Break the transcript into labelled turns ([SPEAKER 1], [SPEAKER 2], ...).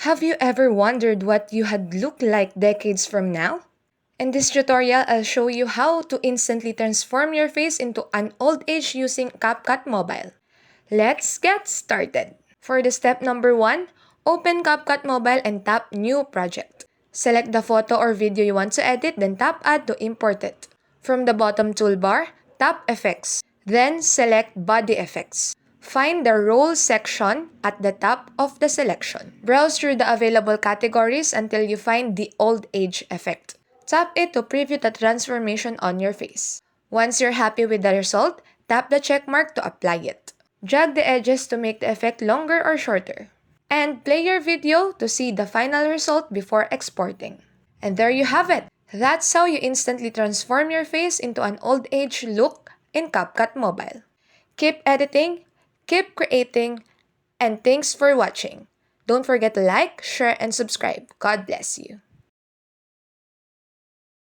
[SPEAKER 1] Have you ever wondered what you had looked like decades from now? In this tutorial, I'll show you how to instantly transform your face into an old age using CapCut Mobile. Let's get started. For the step number 1, open CapCut Mobile and tap New Project. Select the photo or video you want to edit, then tap Add to import it. From the bottom toolbar, tap Effects, then select Body Effects. Find the Roll section at the top of the selection. Browse through the available categories until you find the old age effect. Tap it to preview the transformation on your face. Once you're happy with the result, tap the check mark to apply it. Drag the edges to make the effect longer or shorter. And play your video to see the final result before exporting. And there you have it! That's how you instantly transform your face into an old age look in CapCut Mobile. Keep editing, keep creating, and thanks for watching. Don't forget to like, share, and subscribe. God bless you.